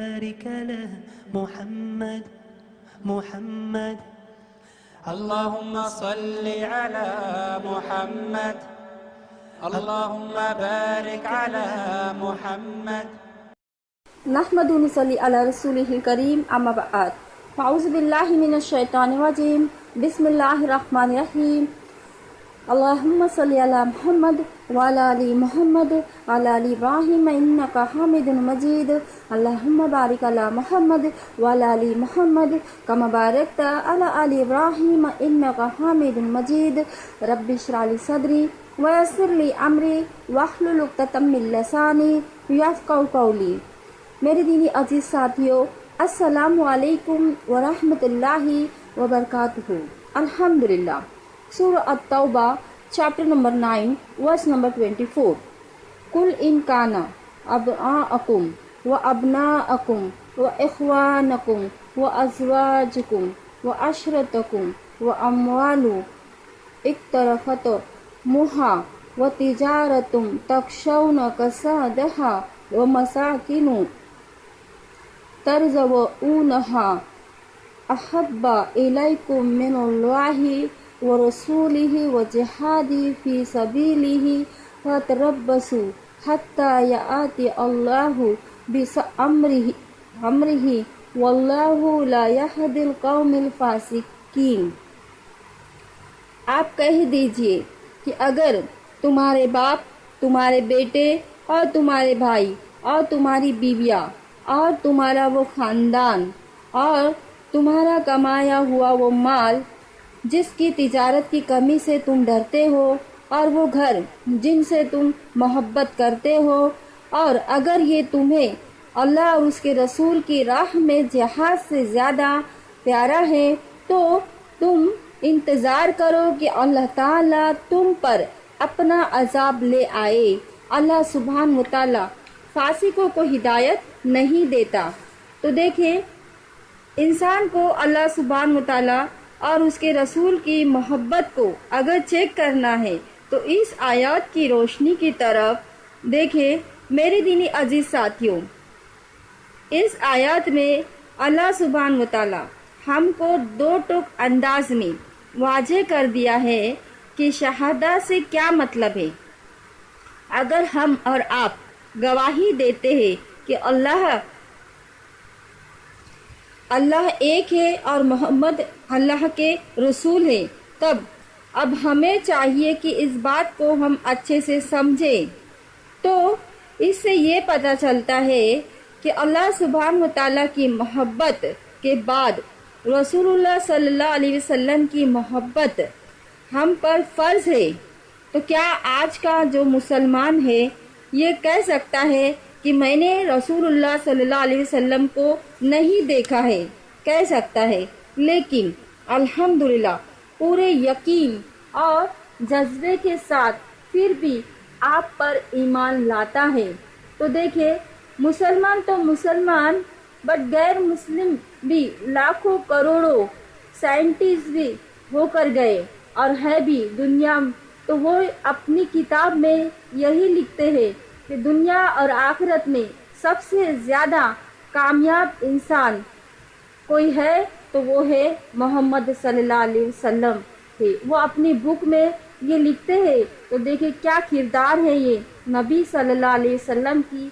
بارك له محمد محمد. اللهم صل على محمد. اللهم بارك على محمد. نحمد ونصلي على رسوله الكريم أما بعد. أعوذ بالله من الشيطان الرجيم. بسم الله الرحمن الرحيم. اللهم صل على محمد وعلى آل محمد وعلى آل إبراهيم إنك حميد مجيد. اللهم بارك على محمد وعلى آل محمد كما باركت على آل إبراهيم إنك حميد مجيد. رب اشرح لي صدري ويسر لي أمري واحلل عقدة من لساني يفقهوا قولي. میرے دینی عزیز ساتھیو، السلام علیکم ورحمۃ اللہ وبرکاتہ. الحمدللہ. سورہ التوبہ چیپٹر نمبر 9 ورس نمبر 24. قل ان کان ابآءکم وابناءکم واخوانکم وازواجکم وعشیرتکم واموال اقترفتموها وتجارۃ تخشون کسادها ومساکن ترضونها احب الیکم من اللہ ورسولہ وجہاد فی سبیلہ فتربصوا حتی یأتی اللہ بأمرہ واللہ لا یہدی القوم الفاسقین. آپ کہہ دیجئے کہ اگر تمہارے باپ، تمہارے بیٹے اور تمہارے بھائی اور تمہاری بیویاں اور تمہارا وہ خاندان اور تمہارا کمایا ہوا وہ مال جس کی تجارت کی کمی سے تم ڈرتے ہو اور وہ گھر جن سے تم محبت کرتے ہو، اور اگر یہ تمہیں اللہ اور اس کے رسول کی راہ میں جہاد سے زیادہ پیارا ہے تو تم انتظار کرو کہ اللہ تعالیٰ تم پر اپنا عذاب لے آئے. اللہ سبحانہ و تعالیٰ فاسقوں کو ہدایت نہیں دیتا. تو دیکھیں، انسان کو اللہ سبحانہ و تعالیٰ اور اس کے رسول کی محبت کو اگر چیک کرنا ہے تو اس آیات کی روشنی کی طرف دیکھیں. میرے دینی عزیز ساتھیوں، اس آیات میں اللہ سبحانہ و تعالیٰ ہم کو دو ٹوک انداز میں واضح کر دیا ہے کہ شہادت سے کیا مطلب ہے. اگر ہم اور آپ گواہی دیتے ہیں کہ اللہ ایک ہے اور محمد اللہ کے رسول ہیں، تب اب ہمیں چاہیے کہ اس بات کو ہم اچھے سے سمجھیں. تو اس سے یہ پتہ چلتا ہے کہ اللہ سبحانہ و تعالیٰ کی محبت کے بعد رسول اللہ صلی اللہ علیہ وسلم کی محبت ہم پر فرض ہے. تو کیا آج کا جو مسلمان ہے یہ کہہ سکتا ہے کہ میں نے رسول اللہ صلی اللہ علیہ وسلم کو نہیں دیکھا ہے؟ کہہ سکتا ہے، لیکن الحمدللہ پورے یقین اور جذبے کے ساتھ پھر بھی آپ پر ایمان لاتا ہے. تو دیکھیں، مسلمان تو مسلمان، بٹ غیر مسلم بھی لاکھوں کروڑوں سائنٹسٹ بھی ہو کر گئے اور ہے بھی دنیا. تو وہ اپنی کتاب میں یہی لکھتے ہیں کہ دنیا اور آخرت میں سب سے زیادہ کامیاب انسان کوئی ہے تو وہ ہے محمد صلی اللہ علیہ وسلم ہے. وہ اپنی بک میں یہ لکھتے ہیں. تو دیکھیں کیا کردار ہے یہ نبی صلی اللہ علیہ وسلم کی،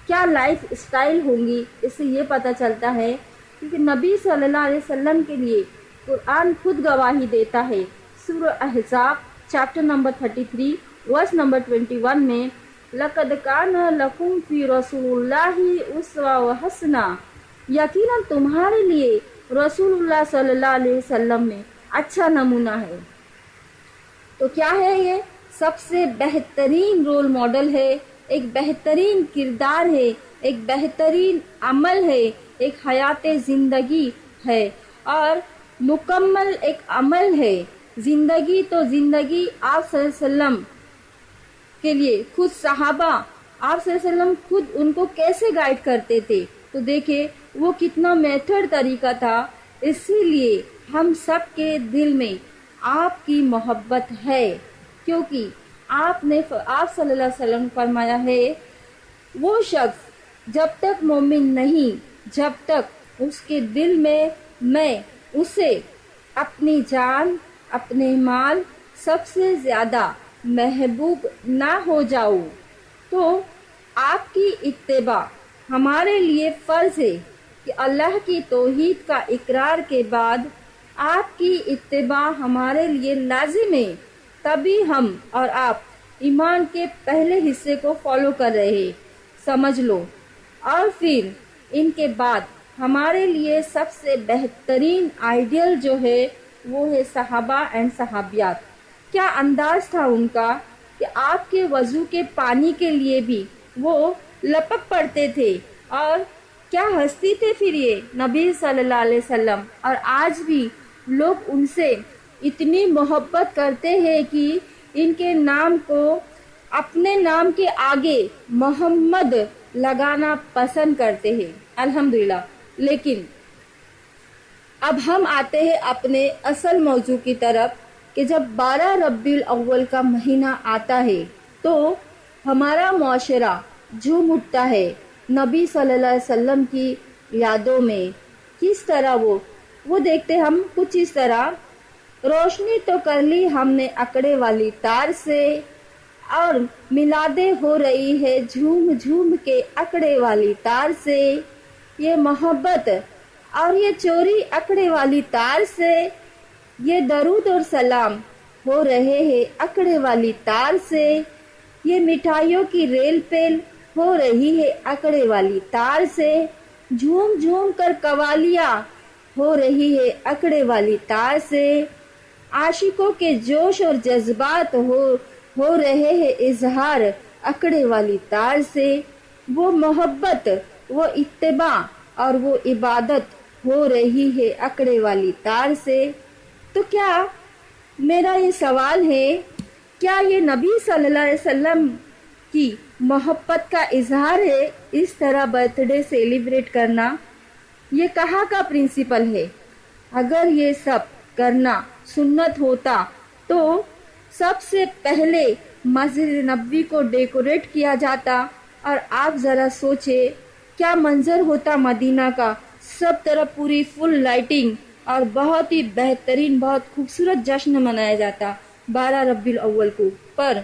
کیا لائف اسٹائل ہوں گی. اس سے یہ پتہ چلتا ہے کہ نبی صلی اللہ علیہ وسلم کے لیے قرآن خود گواہی دیتا ہے. سورہ احزاب چیپٹر نمبر 33 ورس نمبر 21 میں لَقَدْ كَانَ لَكُمْ فِي رَسُولِ اللَّهِ أُسْوَةٌ حَسَنَةٌ، یقیناً تمہارے لیے رسول اللہ صلی اللہ علیہ وسلم میں اچھا نمونہ ہے. تو کیا ہے؟ یہ سب سے بہترین رول ماڈل ہے، ایک بہترین کردار ہے، ایک بہترین عمل ہے، ایک حیات زندگی ہے اور مکمل ایک عمل ہے. زندگی تو زندگی آپ صلی اللہ علیہ وسلم کے لیے خود صحابہ آپ صلی اللہ علیہ وسلم خود ان کو کیسے گائیڈ کرتے تھے. تو دیکھیں وہ کتنا میتھڈ طریقہ تھا. اسی لیے ہم سب کے دل میں آپ کی محبت ہے، کیونکہ آپ صلی اللہ علیہ وسلم فرمایا ہے وہ شخص جب تک مومن نہیں، جب تک اس کے دل میں اسے اپنی جان، اپنے مال سب سے زیادہ محبوب نہ ہو جاؤ، تو آپ کی اتباع ہمارے لیے فرض ہے کہ اللہ کی توحید کا اقرار کے بعد آپ کی اتباع ہمارے لیے لازم ہے، تبھی ہم اور آپ ایمان کے پہلے حصے کو فالو کر رہے ہیں، سمجھ لو۔ اور پھر ان کے بعد ہمارے لیے سب سے بہترین آئیڈیل جو ہے وہ ہے صحابہ اینڈ صحابیات۔ کیا انداز تھا ان کا کہ آپ کے وضو کے پانی کے لیے بھی وہ لپک پڑتے تھے، اور کیا ہستی تھے پھر یہ نبی صلی اللہ علیہ وسلم۔ اور آج بھی لوگ ان سے اتنی محبت کرتے ہیں کہ ان کے نام کو اپنے نام کے آگے محمد لگانا پسند کرتے ہیں، الحمدللہ۔ لیکن اب ہم آتے ہیں اپنے اصل موضوع کی طرف کہ جب 12 ربیع الاول کا مہینہ آتا ہے تو ہمارا معاشرہ جھوم اٹھتا ہے نبی صلی اللہ علیہ وسلم کی یادوں میں۔ کس طرح وہ دیکھتے ہم کچھ اس طرح، روشنی تو کر لی ہم نے اکڑے والی تار سے، اور میلادیں ہو رہی ہے جھوم جھوم کے اکڑے والی تار سے، یہ محبت اور یہ چوری اکڑے والی تار سے، یہ درود اور سلام ہو رہے ہیں اکڑے والی تار سے، یہ مٹھائیوں کی ریل پیل ہو رہی ہے اکڑے والی تار سے، جھوم جھوم کر قوالیاں ہو رہی ہے اکڑے والی تار سے، عاشقوں کے جوش اور جذبات ہو رہے ہیں اظہار اکڑے والی تار سے، وہ محبت، وہ اتباع اور وہ عبادت ہو رہی ہے اکڑے والی تار سے۔ تو کیا میرا یہ سوال ہے، کیا یہ نبی صلی اللہ علیہ وسلم کی محبت کا اظہار ہے اس طرح برتھ ڈے سیلیبریٹ کرنا؟ یہ کہاں کا پرنسپل ہے؟ اگر یہ سب کرنا سنت ہوتا تو سب سے پہلے مسجد نبوی کو ڈیکوریٹ کیا جاتا، اور آپ ذرا سوچے کیا منظر ہوتا مدینہ کا، سب طرف پوری فل لائٹنگ اور بہت ہی بہترین، بہت خوبصورت جشن منایا جاتا 12 ربیع الاول کو۔ پر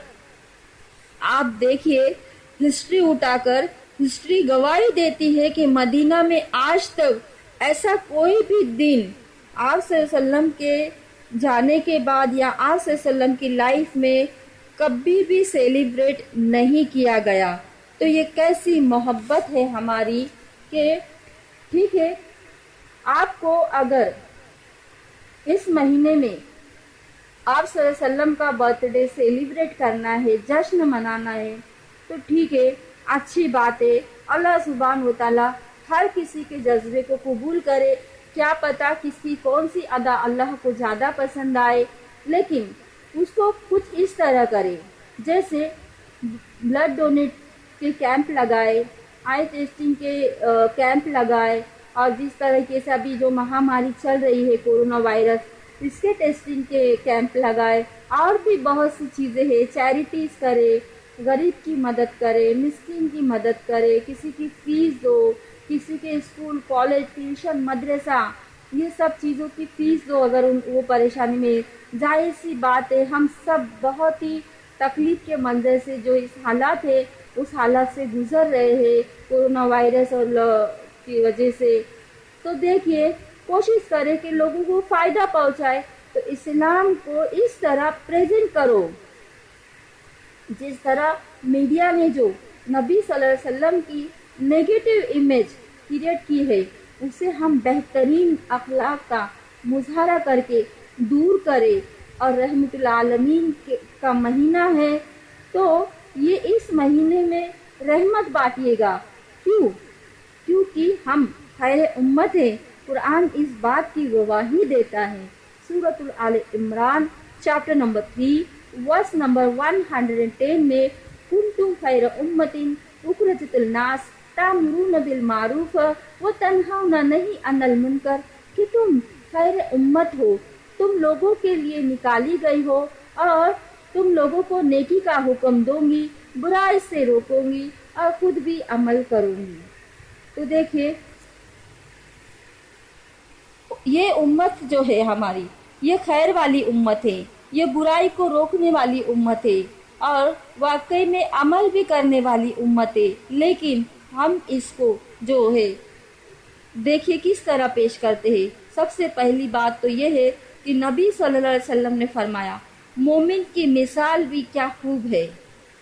آپ دیکھیے ہسٹری اٹھا کر، ہسٹری گواہی دیتی ہے کہ مدینہ میں آج تک ایسا کوئی بھی دن آپ صلی اللہ علیہ وسلم کے جانے کے بعد یا آپ صلی اللہ علیہ وسلم کی لائف میں کبھی بھی سیلیبریٹ نہیں کیا گیا۔ تو یہ کیسی محبت ہے ہماری کہ ٹھیک ہے، آپ کو اگر اس مہینے میں آپ صلی اللہ علیہ وسلم کا برتھ ڈے سیلیبریٹ کرنا ہے، جشن منانا ہے، تو ٹھیک ہے، اچھی بات ہے۔ اللہ سبحانہ و تعالی ہر کسی کے جذبے کو قبول کرے، کیا پتا کس کی کون سی ادا اللہ کو زیادہ پسند آئے، لیکن اس کو کچھ اس طرح کرے جیسے بلڈ ڈونیٹ کے کیمپ لگائے، آئی ٹیسٹنگ کے کیمپ لگائے، اور جس طریقے سے ابھی جو مہاماری چل رہی ہے کورونا وائرس، اس کے ٹیسٹنگ کے کیمپ لگائے، اور بھی بہت سی چیزیں ہیں، چیریٹیز کرے، غریب کی مدد کرے، مسکین کی مدد کرے، کسی کی فیس دو، کسی کے اسکول، کالج، ٹیوشن، مدرسہ، یہ سب چیزوں کی فیس دو اگر وہ پریشانی میں۔ ظاہر سی بات ہے ہم سب بہت ہی تکلیف کے منظر سے جو اس حالات ہے اس حالات سے گزر رہے ہیں کورونا وائرس اور کی وجہ سے۔ تو دیکھیے کوشش کرے کہ لوگوں کو فائدہ پہنچائے، تو اسلام کو اس طرح پریزنٹ کرو جس طرح میڈیا نے جو نبی صلی اللہ علیہ وسلم کی نیگیٹو امیج کریٹ کی ہے اسے ہم بہترین اخلاق کا مظاہرہ کر کے دور کرے۔ اور رحمت العالمین کا مہینہ ہے تو یہ اس مہینے میں رحمت بانٹیے گا۔ کیونکہ ہم خیر امت ہیں، قرآن اس بات کی گواہی دیتا ہے۔ سورۃ آل عمران چیپٹر نمبر 3 ورس نمبر 110 میں کنتم خیر امت اخرجت الناس تأمرون بالمعروف وتنہون عن المنکر، کہ تم خیر امت ہو، تم لوگوں کے لیے نکالی گئی ہو، اور تم لوگوں کو نیکی کا حکم دوں گی، برائی سے روکوں گی، اور خود بھی عمل کروں گی۔ تو دیکھیے یہ امت جو ہے ہماری، یہ خیر والی امت ہے، یہ برائی کو روکنے والی امت ہے اور واقعی میں عمل بھی کرنے والی امت ہے، لیکن ہم اس کو جو ہے دیکھیے کس طرح پیش کرتے ہیں۔ سب سے پہلی بات تو یہ ہے کہ نبی صلی اللہ علیہ وسلم نے فرمایا مومن کی مثال بھی کیا خوب ہے،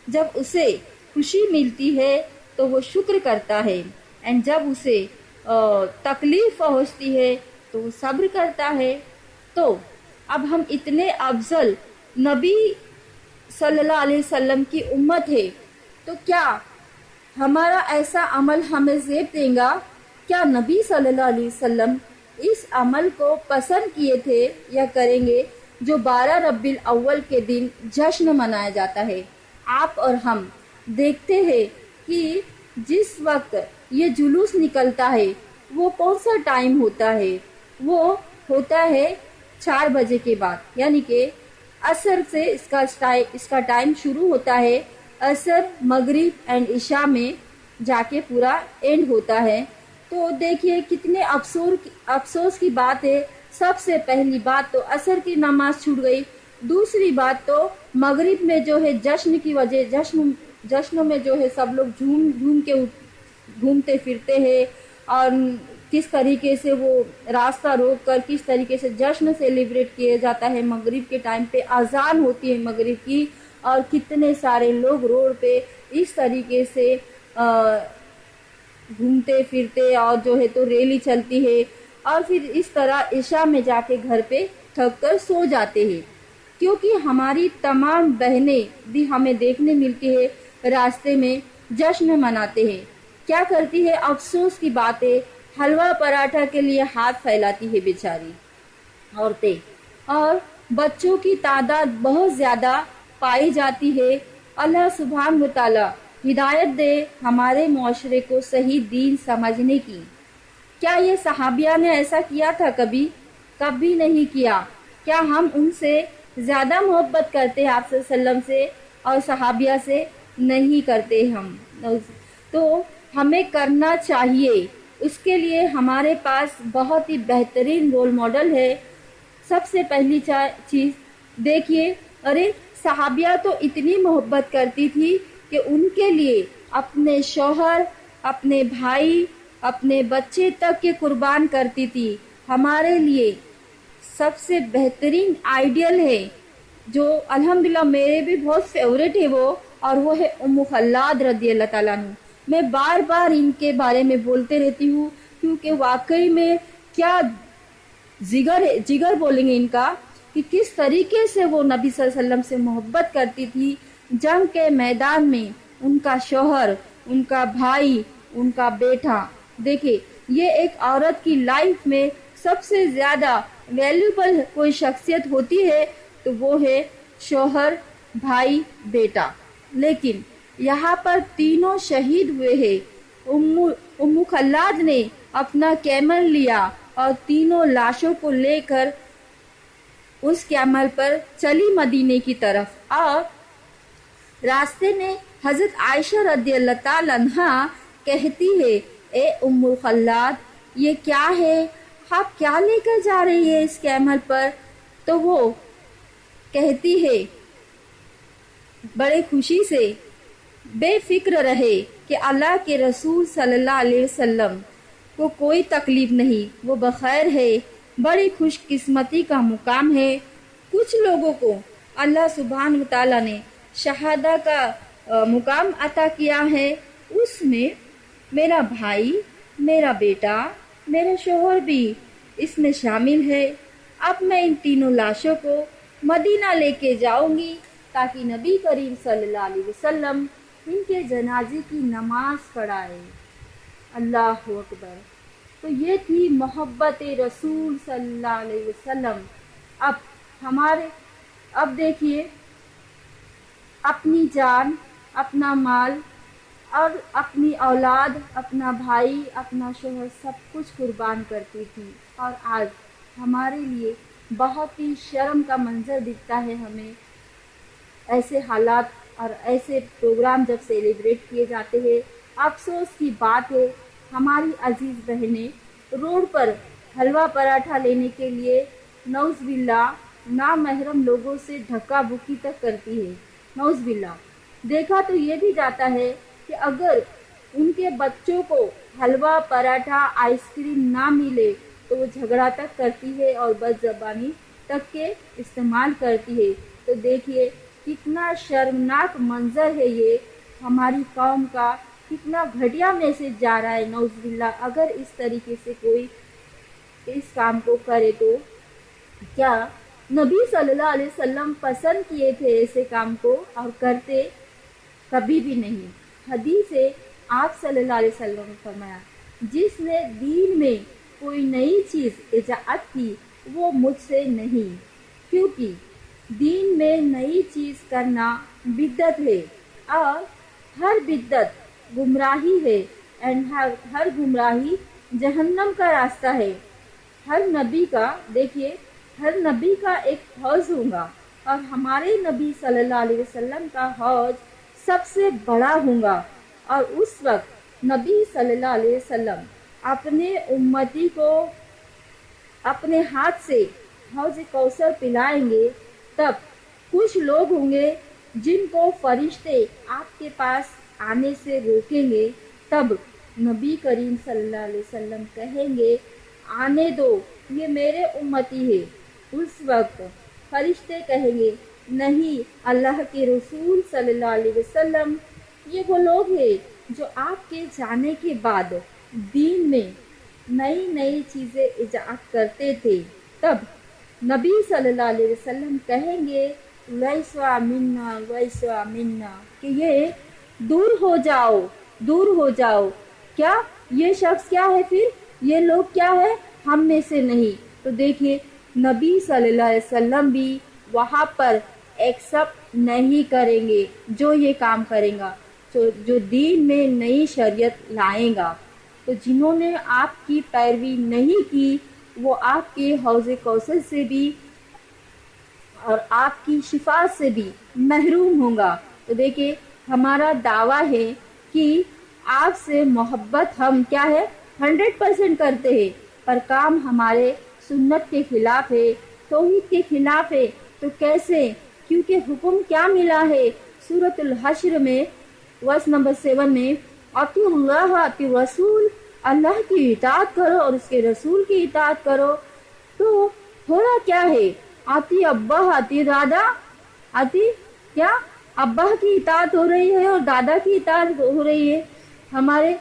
جب اسے خوشی ملتی ہے تو وہ شکر کرتا ہے، اینڈ جب اسے تکلیف پہنچتی ہے تو وہ صبر کرتا ہے۔ تو اب ہم اتنے افضل نبی صلی اللہ علیہ وسلم کی امت ہے، تو کیا ہمارا ایسا عمل ہمیں زیب دے گا؟ کیا نبی صلی اللہ علیہ وسلم اس عمل کو پسند کیے تھے یا کریں گے جو 12 ربیع الاول کے دن جشن منایا جاتا ہے؟ آپ اور ہم دیکھتے ہیں کہ جس وقت یہ جلوس نکلتا ہے وہ کون سا ٹائم ہوتا ہے؟ وہ ہوتا ہے 4 بجے کے بعد، یعنی کہ عصر سے اس کا ٹائم شروع ہوتا ہے، عصر مغرب اینڈ عشاء میں جا کے پورا اینڈ ہوتا ہے۔ تو دیکھیے کتنے افسوس کی بات ہے۔ سب سے پہلی بات تو عصر کی نماز چھوٹ گئی، دوسری بات تو مغرب میں جو ہے جشن کی وجہ جشن میں جو ہے سب لوگ جھوم کے گھومتے پھرتے ہیں اور کس طریقے سے وہ راستہ روک کر کس طریقے سے جشن سیلیبریٹ کیا جاتا ہے۔ مغرب کے ٹائم پہ اذان ہوتی ہے مغرب کی اور کتنے سارے لوگ روڈ پہ اس طریقے سے گھومتے پھرتے اور جو ہے تو ریلی چلتی ہے اور پھر اس طرح عشاء میں جا کے گھر پہ تھک کر سو جاتے ہیں، کیونکہ ہماری تمام بہنیں بھی ہمیں دیکھنے ملتی ہے راستے میں جشن مناتے ہیں۔ کیا کرتی ہے؟ افسوس کی بات ہے، حلوہ پراٹھا کے لیے ہاتھ پھیلاتی ہے بیچاری عورتیں، اور بچوں کی تعداد بہت زیادہ پائی جاتی ہے۔ اللہ سبحانہ و تعالی ہدایت دے ہمارے معاشرے کو صحیح دین سمجھنے کی۔ کیا یہ صحابیہ نے ایسا کیا تھا؟ کبھی نہیں کیا۔ کیا ہم ان سے زیادہ محبت کرتے ہیں آپ صلی اللہ علیہ وسلم سے اور صحابیہ سے؟ نہیں کرتے ہم۔ تو ہمیں کرنا چاہیے، اس کے لیے ہمارے پاس بہت ہی بہترین رول ماڈل ہے۔ سب سے پہلی چیز دیکھیے، ارے صحابیہ تو اتنی محبت کرتی تھی کہ ان کے لیے اپنے شوہر، اپنے بھائی، اپنے بچے تک کے قربان کرتی تھی۔ ہمارے لیے سب سے بہترین آئیڈیل ہے جو الحمدللہ میرے بھی بہت فیوریٹ ہے وہ ہے ام خلاد رضی اللہ تعالیٰ عنہ۔ میں بار بار ان کے بارے میں بولتے رہتی ہوں کیونکہ واقعی میں کیا جگر بولیں گے ان کا، کہ کس طریقے سے وہ نبی صلی اللہ علیہ وسلم سے محبت کرتی تھی۔ جنگ کے میدان میں ان کا شوہر، ان کا بھائی، ان کا بیٹا، دیکھیں یہ ایک عورت کی لائف میں سب سے زیادہ ویلیوبل کوئی شخصیت ہوتی ہے تو وہ ہے شوہر، بھائی، بیٹا، لیکن یہاں پر تینوں شہید ہوئے ہیں۔ ام خلاد نے اپنا کیمل لیا اور تینوں لاشوں کو لے کر اس کیمل پر چلی مدینے کی طرف، اور راستے میں حضرت عائشہ رضی اللہ تعالی عنہا کہتی ہے اے ام خلاد یہ کیا ہے، آپ کیا لے کر جا رہی ہے اس کیمل پر؟ تو وہ کہتی ہے بڑے خوشی سے بے فکر رہے کہ اللہ کے رسول صلی اللہ علیہ وسلم کو کوئی تکلیف نہیں، وہ بخیر ہے، بڑی خوش قسمتی کا مقام ہے۔ کچھ لوگوں کو اللہ سبحانہ و تعالیٰ نے شہادہ کا مقام عطا کیا ہے، اس میں میرا بھائی، میرا بیٹا، میرا شوہر بھی اس میں شامل ہے۔ اب میں ان تینوں لاشوں کو مدینہ لے کے جاؤں گی تاکہ نبی کریم صلی اللہ علیہ وسلم ان کے جنازے کی نماز پڑھائے۔ اللہ اکبر۔ تو یہ تھی محبت رسول صلی اللہ علیہ وسلم۔ اب دیکھیے اپنی جان، اپنا مال اور اپنی اولاد، اپنا بھائی، اپنا شوہر سب کچھ قربان کرتی تھی، اور آج ہمارے لیے بہت ہی شرم کا منظر دکھتا ہے ہمیں ایسے حالات اور ایسے پروگرام جب سیلیبریٹ کیے جاتے ہیں۔ افسوس کی بات ہے ہماری عزیز بہنیں روڈ پر حلوہ پراٹھا لینے کے لیے نعوذ باللہ نامحرم لوگوں سے دھکا بکی تک کرتی ہے. نعوذ باللہ. دیکھا تو یہ بھی جاتا ہے کہ اگر ان کے بچوں کو حلوہ پراٹھا آئس کریم نہ ملے تو وہ جھگڑا تک کرتی ہے اور بد زبانی تک کے استعمال کرتی ہے. تو دیکھیے کتنا شرمناک منظر ہے یہ، ہماری قوم کا کتنا گھٹیا میسج جا رہا ہے. نعوذ باللہ. اگر اس طریقے سے کوئی اس کام کو کرے تو کیا نبی صلی اللہ علیہ وسلم پسند کیے تھے ایسے کام کو اور کرتے؟ کبھی بھی نہیں. حدیث ہے آپ صلی اللہ علیہ وسلم نے فرمایا جس نے دین میں کوئی نئی چیز ایجاد کی وہ مجھ سے نہیں، کیونکہ دین میں نئی چیز کرنا بدعت ہے اور ہر بدعت گمراہی ہے اینڈ ہر گمراہی جہنم کا راستہ ہے. ہر نبی کا دیکھیے ہر نبی کا ایک حوض ہوگا اور ہمارے نبی صلی اللہ علیہ وسلم کا حوض سب سے بڑا ہوگا، اور اس وقت نبی صلی اللہ علیہ وسلم اپنے امتی کو اپنے ہاتھ سے حوض کوثر پلائیں گے. تب کچھ لوگ ہوں گے جن کو فرشتے آپ کے پاس آنے سے روکیں گے. تب نبی کریم صلی اللہ علیہ وسلم کہیں گے آنے دو، یہ میرے امتی ہے. اس وقت فرشتے کہیں گے نہیں اللہ کے رسول صلی اللہ علیہ وسلم، یہ وہ لوگ ہیں جو آپ کے جانے کے بعد دین میں نئی نئی چیزیں ایجاد کرتے تھے. تب نبی صلی اللہ علیہ وسلم کہیں گے لیسوا منا لیسوا منا، کہ یہ دور ہو جاؤ دور ہو جاؤ. کیا یہ شخص کیا ہے؟ پھر یہ لوگ کیا ہے؟ ہم میں سے نہیں. تو دیکھیے نبی صلی اللہ علیہ وسلم بھی وہاں پر ایکسپٹ نہیں کریں گے جو یہ کام کرے گا، جو دین میں نئی شریعت لائیں گا. تو جنہوں نے آپ کی پیروی نہیں کی وہ آپ کے حوض کوثر سے بھی اور آپ کی شفاعت سے بھی محروم ہوں گا. تو دیکھیے ہمارا دعویٰ ہے کہ آپ سے محبت ہم کیا ہے 100% کرتے ہیں، پر کام ہمارے سنت کے خلاف ہے، توحید کے خلاف ہے. تو کیسے؟ کیونکہ حکم کیا ملا ہے سورۃ الحشر میں ورس نمبر 7 میں اطیعوا اللہ واطیعوا الرسول، اللہ کی اطاعت کرو اور اس کے رسول کی اطاعت کرو. تو ہو رہا کیا ہے؟ آتی ابا آتی دادا، آتی کیا ابا کی اطاعت ہو رہی ہے اور دادا کی اطاعت ہو رہی ہے ہمارے.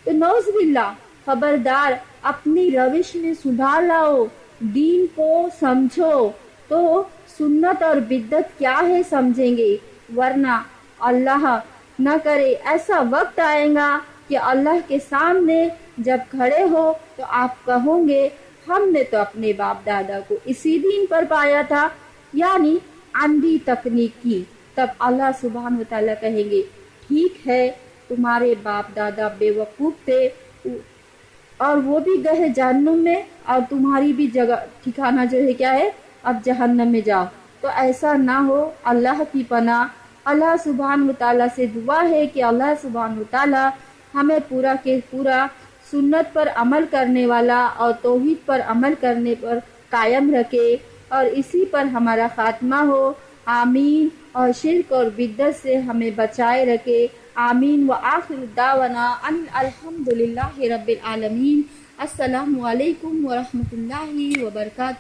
تو نعوذ باللہ. خبردار اپنی روش میں سدھار لاؤ، دین کو سمجھو تو سنت اور بدعت کیا ہے سمجھیں گے، ورنہ اللہ نہ کرے ایسا وقت آئے گا کہ اللہ کے سامنے جب کھڑے ہو تو آپ کہو گے ہم نے تو اپنے باپ دادا کو اسی دین پر پایا تھا، یعنی اندھی تکنیک کی. تب اللہ سبحانہ و تعالیٰ کہیں گے ٹھیک ہے تمہارے باپ دادا بے وقوف تھے اور وہ بھی گئے جہنم میں، اور تمہاری بھی جگہ ٹھکانہ جو ہے کیا ہے اب جہنم میں جاؤ. تو ایسا نہ ہو، اللہ کی پناہ. اللہ سبحانہ و تعالیٰ سے دعا ہے کہ اللہ سبحانہ و تعالیٰ ہمیں پورا کے پورا سنت پر عمل کرنے والا اور توحید پر عمل کرنے پر قائم رکھے اور اسی پر ہمارا خاتمہ ہو. آمین. اور شرک اور بدعت سے ہمیں بچائے رکھے. آمین. وآخر دعوانا ان الحمدللہ رب العالمین. السلام علیکم ورحمۃ اللہ وبرکاتہ.